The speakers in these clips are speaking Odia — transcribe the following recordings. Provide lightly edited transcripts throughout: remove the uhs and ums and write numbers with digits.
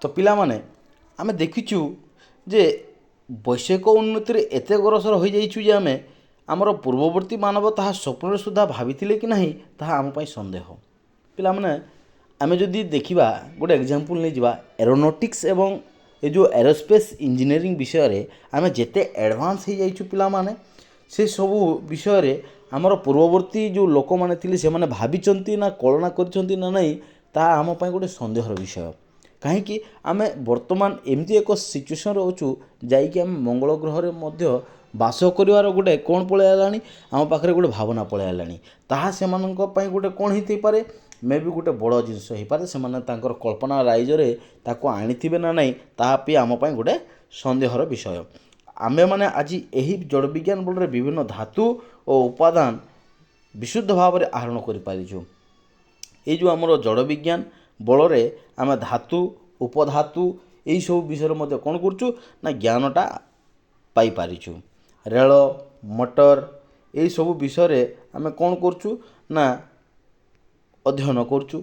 ତ ପିଲାମାନେ ଆମେ ଦେଖିଛୁ ଯେ ବୈଷୟିକ ଉନ୍ନତିରେ ଏତେ ଅଗ୍ରସର ହୋଇଯାଇଛୁ ଯେ ଆମେ ଆମର ପୂର୍ବବର୍ତ୍ତୀ ମାନବ ତାହା ସ୍ୱପ୍ନରେ ସୁଦ୍ଧା ଭାବିଥିଲେ କି ନାହିଁ ତାହା ଆମ ପାଇଁ ସନ୍ଦେହ। ପିଲାମାନେ ଆମେ ଯଦି ଦେଖିବା ଗୋଟେ ଏକ୍ଜାମ୍ପଲ୍ ନେଇଯିବା ଏରୋନଟିକ୍ସ ଏବଂ ଏ ଯେଉଁ ଏରୋସ୍ପେସ୍ ଇଞ୍ଜିନିୟରିଂ ବିଷୟରେ ଆମେ ଯେତେ ଆଡ଼ଭାନ୍ସ ହୋଇଯାଇଛୁ ପିଲାମାନେ ସେସବୁ ବିଷୟରେ ଆମର ପୂର୍ବବର୍ତ୍ତୀ ଯେଉଁ ଲୋକମାନେ ଥିଲେ ସେମାନେ ଭାବିଛନ୍ତି ନା କଳନା କରିଛନ୍ତି ନା ନାହିଁ ତାହା ଆମ ପାଇଁ ଗୋଟେ ସନ୍ଦେହର ବିଷୟ। କାହିଁକି ଆମେ ବର୍ତ୍ତମାନ ଏମିତି ଏକ ସିଚୁଏସନ୍ରେ ଅଛୁ ଯାଇକି ଆମେ ମଙ୍ଗଳ ଗ୍ରହରେ ମଧ୍ୟ ବାସ କରିବାର ଗୋଟେ କ'ଣ ପଳେଇ ଆସିଲାଣି, ଆମ ପାଖରେ ଗୋଟେ ଭାବନା ପଳେଇ ଆସିଲାଣି। ତାହା ସେମାନଙ୍କ ପାଇଁ ଗୋଟେ କ'ଣ ହେଇଥାଇପାରେ, ମେ ବି ଗୋଟେ ବଡ଼ ଜିନିଷ ହେଇପାରେ। ସେମାନେ ତାଙ୍କର କଳ୍ପନା ରାଇଜରେ ତାକୁ ଆଣିଥିବେ ନା ନାହିଁ ତାହା ବି ଆମ ପାଇଁ ଗୋଟେ ସନ୍ଦେହର ବିଷୟ। ଆମେମାନେ ଆଜି ଏହି ଜଡ଼ ବିଜ୍ଞାନ ବଳରେ ବିଭିନ୍ନ ଧାତୁ ଓ ଉପାଦାନ ବିଶୁଦ୍ଧ ଭାବରେ ଆହରଣ କରିପାରିଛୁ। ଏଇ ଯେଉଁ ଆମର ଜଡ଼ ବିଜ୍ଞାନ ବଳରେ ଆମେ ଧାତୁ ଉପଧାତୁ ଏଇସବୁ ବିଷୟରେ ମଧ୍ୟ କ'ଣ କରୁଛୁ ନା ଜ୍ଞାନଟା ପାଇପାରିଛୁ। ରେଳ ମଟର ଏଇସବୁ ବିଷୟରେ ଆମେ କ'ଣ କରୁଛୁ ନା ଅଧ୍ୟୟନ କରୁଛୁ।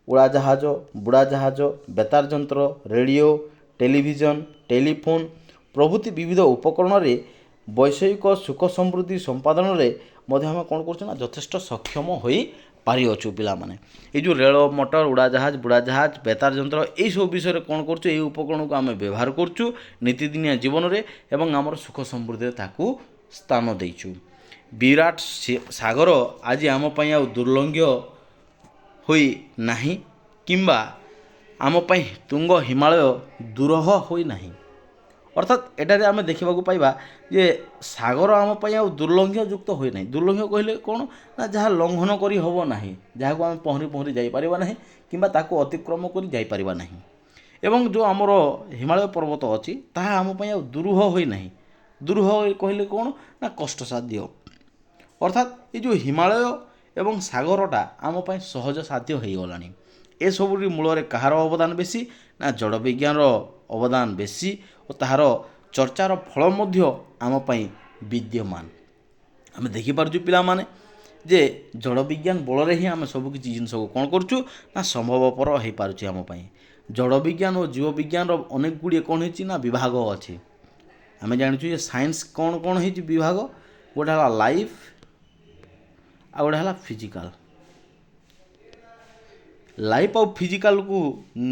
ଉଡ଼ାଜାହାଜ ବୁଡ଼ାଜାହାଜ ବେତାର ଯନ୍ତ୍ର ରେଡ଼ିଓ ଟେଲିଭିଜନ ଟେଲିଫୋନ୍ ପ୍ରଭୃତି ବିବିଧ ଉପକରଣରେ ବୈଷୟିକ ସୁଖ ସମୃଦ୍ଧି ସମ୍ପାଦନରେ ମଧ୍ୟ ଆମେ କ'ଣ କରୁଛୁ ନା ଯଥେଷ୍ଟ ସକ୍ଷମ ହୋଇପାରିଅଛୁ। ପିଲାମାନେ ଏଇ ଯେଉଁ ରେଳ ମଟର ଉଡ଼ାଜାହାଜ ବୁଡ଼ାଜାହାଜ ବେତାର ଯନ୍ତ୍ର ଏଇସବୁ ବିଷୟରେ କ'ଣ କରୁଛୁ, ଏଇ ଉପକରଣକୁ ଆମେ ବ୍ୟବହାର କରୁଛୁ ନୀତିଦିନିଆ ଜୀବନରେ ଏବଂ ଆମର ସୁଖ ସମୃଦ୍ଧିରେ ତାକୁ ସ୍ଥାନ ଦେଇଛୁ। ବିରାଟ ସାଗର ଆଜି ଆମ ପାଇଁ ଆଉ ଦୁର୍ଲଙ୍ଘ୍ୟ ହୋଇ ନାହିଁ କିମ୍ବା ଆମ ପାଇଁ ତୁଙ୍ଗ ହିମାଳୟ ଦୂରହ ହୋଇନାହିଁ। ଅର୍ଥାତ୍ ଏଠାରେ ଆମେ ଦେଖିବାକୁ ପାଇବା ଯେ ସାଗର ଆମ ପାଇଁ ଆଉ ଦୁର୍ଲଙ୍ଘ୍ୟ ଯୁକ୍ତ ହୋଇନାହିଁ। ଦୁର୍ଲଙ୍ଘ୍ୟ କହିଲେ କ'ଣ ନା ଯାହା ଲଙ୍ଘନ କରି ହେବ ନାହିଁ, ଯାହାକୁ ଆମେ ପହଁରି ପହଁରି ଯାଇପାରିବା ନାହିଁ କିମ୍ବା ତାକୁ ଅତିକ୍ରମ କରି ଯାଇପାରିବା ନାହିଁ। ଏବଂ ଯେଉଁ ଆମର ହିମାଳୟ ପର୍ବତ ଅଛି ତାହା ଆମ ପାଇଁ ଆଉ ଦୁରୂହ ହୋଇନାହିଁ। ଦୁରୂହ କହିଲେ କ'ଣ ନା କଷ୍ଟସାଧ୍ୟ। ଅର୍ଥାତ୍ ଏ ଯେଉଁ ହିମାଳୟ ଏବଂ ସାଗରଟା ଆମ ପାଇଁ ସହଜ ସାଧ୍ୟ ହୋଇଗଲାଣି। ଏସବୁରି ମୂଳରେ କାହାର ଅବଦାନ ବେଶୀ ନା ଜଡ଼ ବିଜ୍ଞାନର ଅବଦାନ ବେଶୀ ଓ ତାହାର ଚର୍ଚ୍ଚାର ଫଳ ମଧ୍ୟ ଆମ ପାଇଁ ବିଦ୍ୟମାନ। ଆମେ ଦେଖିପାରୁଛୁ ପିଲାମାନେ ଯେ ଜଡ଼ ବିଜ୍ଞାନ ବଳରେ ହିଁ ଆମେ ସବୁକିଛି ଜିନିଷକୁ କ'ଣ କରୁଛୁ ନା ସମ୍ଭବପର ହୋଇପାରୁଛି ଆମ ପାଇଁ। ଜଡ଼ ବିଜ୍ଞାନ ଓ ଜୀବବିଜ୍ଞାନର ଅନେକ ଗୁଡ଼ିଏ କ'ଣ ହେଇଛି ନା ବିଭାଗ ଅଛି। ଆମେ ଜାଣିଛୁ ଯେ ସାଇନ୍ସ କ'ଣ କ'ଣ ହେଇଛି ବିଭାଗ, ଗୋଟେ ହେଲା ଲାଇଫ୍ ଆଉ ଗୋଟେ ହେଲା ଫିଜିକାଲ। ଲାଇଫ୍ ଆଉ ଫିଜିକାଲକୁ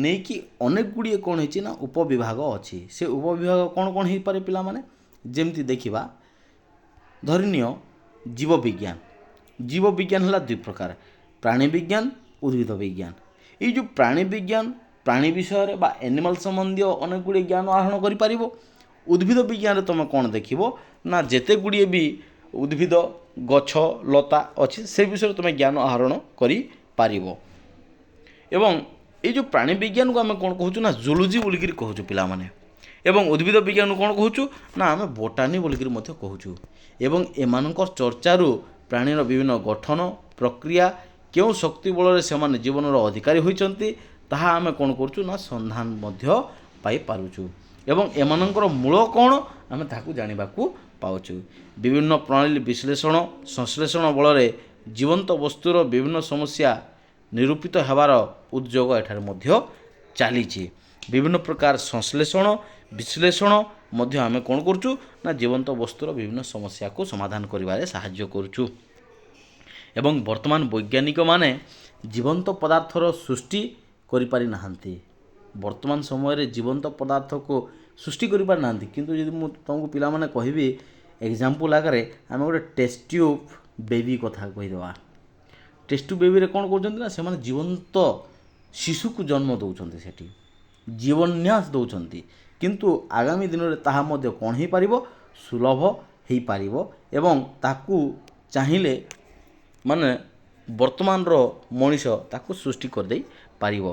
ନେଇକି ଅନେକ ଗୁଡ଼ିଏ କ'ଣ ହେଇଛି ନା ଉପବିଭାଗ ଅଛି। ସେ ଉପବିଭାଗ କ'ଣ କ'ଣ ହେଇପାରେ ପିଲାମାନେ, ଯେମିତି ଦେଖିବା ଧରିନିଅ ଜୀବବିଜ୍ଞାନ। ଜୀବବିଜ୍ଞାନ ହେଲା ଦୁଇ ପ୍ରକାର, ପ୍ରାଣୀ ବିଜ୍ଞାନ ଉଦ୍ଭିଦ ବିଜ୍ଞାନ। ଏଇ ଯେଉଁ ପ୍ରାଣୀ ବିଜ୍ଞାନ ପ୍ରାଣୀ ବିଷୟରେ ବା ଆନିମାଲ ସମ୍ବନ୍ଧୀୟ ଅନେକ ଗୁଡ଼ିଏ ଜ୍ଞାନ ଆହରଣ କରିପାରିବ। ଉଦ୍ଭିଦ ବିଜ୍ଞାନରେ ତୁମେ କ'ଣ ଦେଖିବ ନା ଯେତେ ଗୁଡ଼ିଏ ବି ଉଦ୍ଭିଦ ଗଛ ଲତା ଅଛି ସେ ବିଷୟରେ ତୁମେ ଜ୍ଞାନ ଆହରଣ କରିପାରିବ। ଏବଂ ଏଇ ଯେଉଁ ପ୍ରାଣୀ ବିଜ୍ଞାନକୁ ଆମେ କ'ଣ କହୁଛୁ ନା ଜୁଲୋଜି ବୋଲିକିରି କହୁଛୁ ପିଲାମାନେ। ଏବଂ ଉଦ୍ଭିଦ ବିଜ୍ଞାନକୁ କ'ଣ କହୁଛୁ ନା ଆମେ ବୋଟାନି ବୋଲିକିରି ମଧ୍ୟ କହୁଛୁ। ଏବଂ ଏମାନଙ୍କର ଚର୍ଚ୍ଚାରୁ ପ୍ରାଣୀର ବିଭିନ୍ନ ଗଠନ ପ୍ରକ୍ରିୟା କେଉଁ ଶକ୍ତି ବଳରେ ସେମାନେ ଜୀବନର ଅଧିକାରୀ ହୋଇଛନ୍ତି ତାହା ଆମେ କ'ଣ କରୁଛୁ ନା ସନ୍ଧାନ ମଧ୍ୟ ପାଇପାରୁଛୁ। ଏବଂ ଏମାନଙ୍କର ମୂଳ କ'ଣ ଆମେ ତାହାକୁ ଜାଣିବାକୁ ପାଉଛୁ। ବିଭିନ୍ନ ପ୍ରଣାଳୀ ବିଶ୍ଳେଷଣ ସଂଶ୍ଳେଷଣ ବଳରେ ଜୀବନ୍ତ ବସ୍ତୁର ବିଭିନ୍ନ ସମସ୍ୟା ନିରୂପିତ ହେବାର ଉଦ୍ଯୋଗ ଏଠାରେ ମଧ୍ୟ ଚାଲିଛି। ବିଭିନ୍ନ ପ୍ରକାର ସଂଶ୍ଳେଷଣ ବିଶ୍ଳେଷଣ ମଧ୍ୟ ଆମେ କ'ଣ କରୁଛୁ ନା ଜୀବନ୍ତ ବସ୍ତୁର ବିଭିନ୍ନ ସମସ୍ୟାକୁ ସମାଧାନ କରିବାରେ ସାହାଯ୍ୟ କରୁଛୁ। ଏବଂ ବର୍ତ୍ତମାନ ବୈଜ୍ଞାନିକମାନେ ଜୀବନ୍ତ ପଦାର୍ଥର ସୃଷ୍ଟି କରିପାରିନାହାନ୍ତି। ବର୍ତ୍ତମାନ ସମୟରେ ଜୀବନ୍ତ ପଦାର୍ଥକୁ ସୃଷ୍ଟି କରିପାରିନାହାନ୍ତି। କିନ୍ତୁ ଯଦି ମୁଁ ତୁମକୁ ପିଲାମାନେ କହିବି ଏକ୍ଜାମ୍ପଲ୍ ଆଗରେ ଆମେ ଗୋଟେ ଟେଷ୍ଟ ଟ୍ୟୁବ୍ ବେବି କଥା କହିଦେବା। ଟେଷ୍ଟ ଟ୍ୟୁବ୍ ବେବିରେ କ'ଣ କରୁଛନ୍ତି ନା ସେମାନେ ଜୀବନ୍ତ ଶିଶୁକୁ ଜନ୍ମ ଦେଉଛନ୍ତି, ସେଠି ଜୀବନ୍ୟାସ ଦେଉଛନ୍ତି। କିନ୍ତୁ ଆଗାମୀ ଦିନରେ ତାହା ମଧ୍ୟ କ'ଣ ହୋଇପାରିବ ସୁଲଭ ହୋଇପାରିବ ଏବଂ ତାକୁ ଚାହିଁଲେ ମାନେ ବର୍ତ୍ତମାନର ମଣିଷ ତାକୁ ସୃଷ୍ଟି କରିଦେଇ ପାରିବ।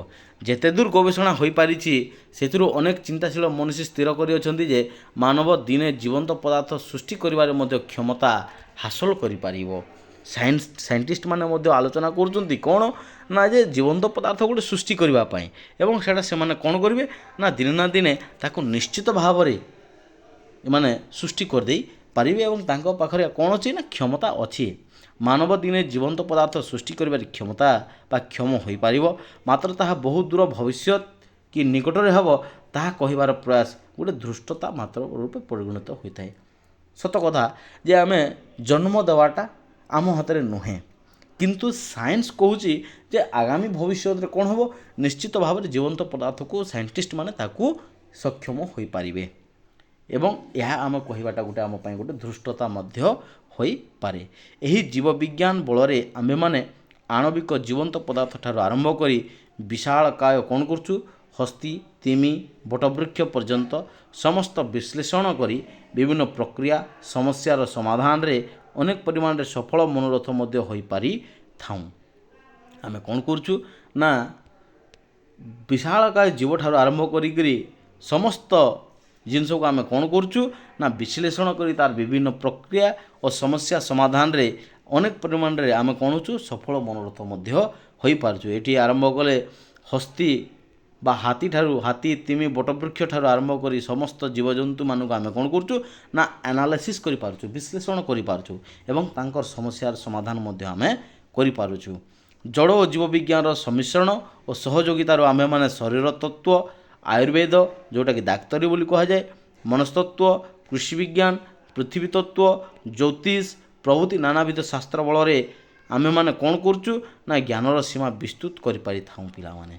ଯେତେ ଦୂର ଗବେଷଣା ହୋଇପାରିଛି ସେଥିରୁ ଅନେକ ଚିନ୍ତାଶୀଳ ମନୁଷ୍ୟ ସ୍ଥିର କରିଅଛନ୍ତି ଯେ ମାନବ ଦିନେ ଜୀବନ୍ତ ପଦାର୍ଥ ସୃଷ୍ଟି କରିବାରେ ମଧ୍ୟ କ୍ଷମତା ହାସଲ କରିପାରିବ। ସାଇଣ୍ଟିଷ୍ଟମାନେ ମଧ୍ୟ ଆଲୋଚନା କରୁଛନ୍ତି କ'ଣ ନା ଯେ ଜୀବନ୍ତ ପଦାର୍ଥ ଗୋଟେ ସୃଷ୍ଟି କରିବା ପାଇଁ ଏବଂ ସେଇଟା ସେମାନେ କ'ଣ କରିବେ ନା ଦିନେ ତାକୁ ନିଶ୍ଚିତ ଭାବରେ ଏମାନେ ସୃଷ୍ଟି କରିଦେଇ ପାରିବେ ଏବଂ ତାଙ୍କ ପାଖରେ କ'ଣ ଅଛି ନା କ୍ଷମତା ଅଛି। ମାନବ ଦିନେ ଜୀବନ୍ତ ପଦାର୍ଥ ସୃଷ୍ଟି କରିବାର କ୍ଷମତା ବା କ୍ଷମ ହୋଇପାରିବ, ମାତ୍ର ତାହା ବହୁତ ଦୂର ଭବିଷ୍ୟତ କି ନିକଟରେ ହେବ ତାହା କହିବାର ପ୍ରୟାସ ଗୋଟେ ଧୃଷ୍ଟତା ମାତ୍ର ରୂପେ ପରିଗଣିତ ହୋଇଥାଏ। ସତ କଥା ଯେ ଆମେ ଜନ୍ମ ଦେବାଟା ଆମ ହାତରେ ନୁହେଁ, କିନ୍ତୁ ସାଇନ୍ସ କହୁଛି ଯେ ଆଗାମୀ ଭବିଷ୍ୟତରେ କ'ଣ ହେବ, ନିଶ୍ଚିତ ଭାବରେ ଜୀବନ୍ତ ପଦାର୍ଥକୁ ସାଇଣ୍ଟିଷ୍ଟମାନେ ତାକୁ ସକ୍ଷମ ହୋଇପାରିବେ ଏବଂ ଏହା ଆମେ କହିବାଟା ଗୋଟେ ଆମ ପାଇଁ ଗୋଟେ ଧୃଷ୍ଟତା ମଧ୍ୟ ହୋଇପାରେ। ଏହି ଜୀବବିଜ୍ଞାନ ବଳରେ ଆମ୍ଭେମାନେ ଆଣବିକ ଜୀବନ୍ତ ପଦାର୍ଥ ଠାରୁ ଆରମ୍ଭ କରି ବିଶାଳକାୟ କ'ଣ କରୁଛୁ, ହସ୍ତି, ତିମି, ବଟବୃକ୍ଷ ପର୍ଯ୍ୟନ୍ତ ସମସ୍ତ ବିଶ୍ଳେଷଣ କରି ବିଭିନ୍ନ ପ୍ରକ୍ରିୟା ସମସ୍ୟାର ସମାଧାନରେ ଅନେକ ପରିମାଣରେ ସଫଳ ମନୋରଥ ମଧ୍ୟ ହୋଇପାରିଥାଉଁ। ଆମେ କ'ଣ କରୁଛୁ ନା ବିଶାଳକାୟ ଜୀବଠାରୁ ଆରମ୍ଭ କରିକିରି ସମସ୍ତ ଜିନିଷକୁ ଆମେ କ'ଣ କରୁଛୁ ନା ବିଶ୍ଳେଷଣ କରି ତାର ବିଭିନ୍ନ ପ୍ରକ୍ରିୟା ଓ ସମସ୍ୟା ସମାଧାନରେ ଅନେକ ପରିମାଣରେ ଆମେ କ'ଣ ହେଉଛୁ, ସଫଳ ମନୋରଥ ମଧ୍ୟ ହୋଇପାରୁଛୁ। ଏଠି ଆରମ୍ଭ କଲେ ହସ୍ତି ବା ହାତୀ, ତିମି, ବଟବୃକ୍ଷ ଠାରୁ ଆରମ୍ଭ କରି ସମସ୍ତ ଜୀବଜନ୍ତୁମାନଙ୍କୁ ଆମେ କ'ଣ କରୁଛୁ ନା ଆନାଲାଇସିସ୍ କରିପାରୁଛୁ, ବିଶ୍ଳେଷଣ କରିପାରୁଛୁ ଏବଂ ତାଙ୍କର ସମସ୍ୟାର ସମାଧାନ ମଧ୍ୟ ଆମେ କରିପାରୁଛୁ। ଜଡ଼ ଓ ଜୀବବିଜ୍ଞାନର ସମ୍ମିଶ୍ରଣ ଓ ସହଯୋଗିତାରୁ ଆମ୍ଭେମାନେ ଶରୀର ତତ୍ତ୍ୱ, ଆୟୁର୍ବେଦ ଯେଉଁଟାକି ଡାକ୍ତରୀ ବୋଲି କୁହାଯାଏ, ମନସ୍ତତ୍ତ୍ୱ, କୃଷି ବିଜ୍ଞାନ, ପୃଥିବୀ ତତ୍ତ୍ୱ, ଜ୍ୟୋତିଷ ପ୍ରଭୃତି ନାନାବିଧ ଶାସ୍ତ୍ର ବଳରେ ଆମ୍ଭେମାନେ କ'ଣ କରୁଛୁ ନା ଜ୍ଞାନର ସୀମା ବିସ୍ତୃତ କରିପାରିଥାଉଁ। ପିଲାମାନେ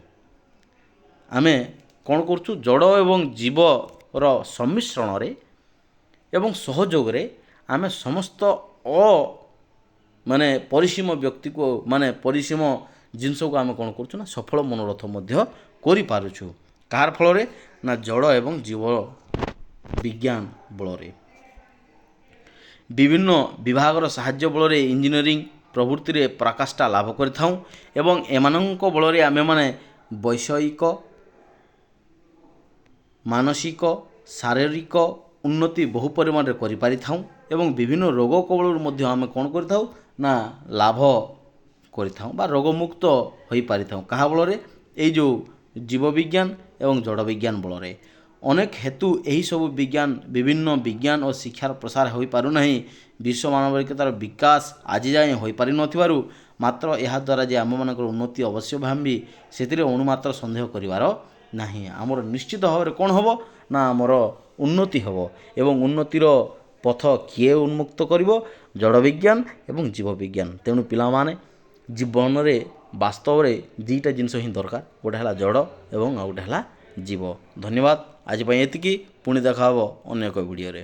ଆମେ କ'ଣ କରୁଛୁ, ଜଡ଼ ଏବଂ ଜୀବର ସମ୍ମିଶ୍ରଣରେ ଏବଂ ସହଯୋଗରେ ଆମେ ସମସ୍ତ ପରିସୀମ ବ୍ୟକ୍ତିକୁ ପରିସୀମ ଜିନିଷକୁ ଆମେ କ'ଣ କରୁଛୁ ନା ସଫଳ ମନୋରଥ ମଧ୍ୟ କରିପାରୁଛୁ। କାହାର ଫଳରେ ନା ଜଡ଼ ଏବଂ ଜୀବ ବିଜ୍ଞାନ ବଳରେ। ବିଭିନ୍ନ ବିଭାଗର ସାହାଯ୍ୟ ବଳରେ ଇଞ୍ଜିନିୟରିଂ ପ୍ରଭୃତିରେ ପରାକାଷ୍ଠା ଲାଭ କରିଥାଉଁ ଏବଂ ଏମାନଙ୍କ ବଳରେ ଆମେମାନେ ବୈଷୟିକ, ମାନସିକ, ଶାରୀରିକ ଉନ୍ନତି ବହୁ ପରିମାଣରେ କରିପାରିଥାଉଁ ଏବଂ ବିଭିନ୍ନ ରୋଗ କବଳରୁ ମଧ୍ୟ ଆମେ କ'ଣ କରିଥାଉ ନା ଲାଭ କରିଥାଉଁ ବା ରୋଗମୁକ୍ତ ହୋଇପାରିଥାଉଁ। କାହା ବଳରେ? ଏଇ ଯେଉଁ ଜୀବବିଜ୍ଞାନ ଏବଂ ଜଡ଼ ବିଜ୍ଞାନ ବଳରେ। ଅନେକ ହେତୁ ଏହିସବୁ ବିଭିନ୍ନ ବିଜ୍ଞାନ ଓ ଶିକ୍ଷାର ପ୍ରସାର ହୋଇପାରୁନାହିଁ। ବିଶ୍ୱ ମାନବିକତାର ବିକାଶ ଆଜି ଯାଏଁ ହୋଇପାରିନଥିବାରୁ ମାତ୍ର ଏହାଦ୍ୱାରା ଯେ ଆମମାନଙ୍କର ଉନ୍ନତି ଅବଶ୍ୟ ଭାବି ସେଥିରେ ଅଣୁମାତ୍ର ସନ୍ଦେହ କରିବାର ନାହିଁ। ଆମର ନିଶ୍ଚିତ ଭାବରେ କ'ଣ ହେବ ନା ଆମର ଉନ୍ନତି ହେବ ଏବଂ ଉନ୍ନତିର ପଥ କିଏ ଉନ୍ମୁକ୍ତ କରିବ? ଜଡ଼ ବିଜ୍ଞାନ ଏବଂ ଜୀବବିଜ୍ଞାନ। ତେଣୁ ପିଲାମାନେ ଜୀବନରେ ବାସ୍ତବରେ ଦୁଇଟା ଜିନିଷ ହିଁ ଦରକାର, ଗୋଟେ ହେଲା ଜଡ଼ ଏବଂ ଆଉ ଗୋଟେ ହେଲା ଜୀବ। ଧନ୍ୟବାଦ। ଆଜି ପାଇଁ ଏତିକି, ପୁଣି ଦେଖା ହେବ ଅନ୍ୟ ଏକ ଭିଡ଼ିଓରେ।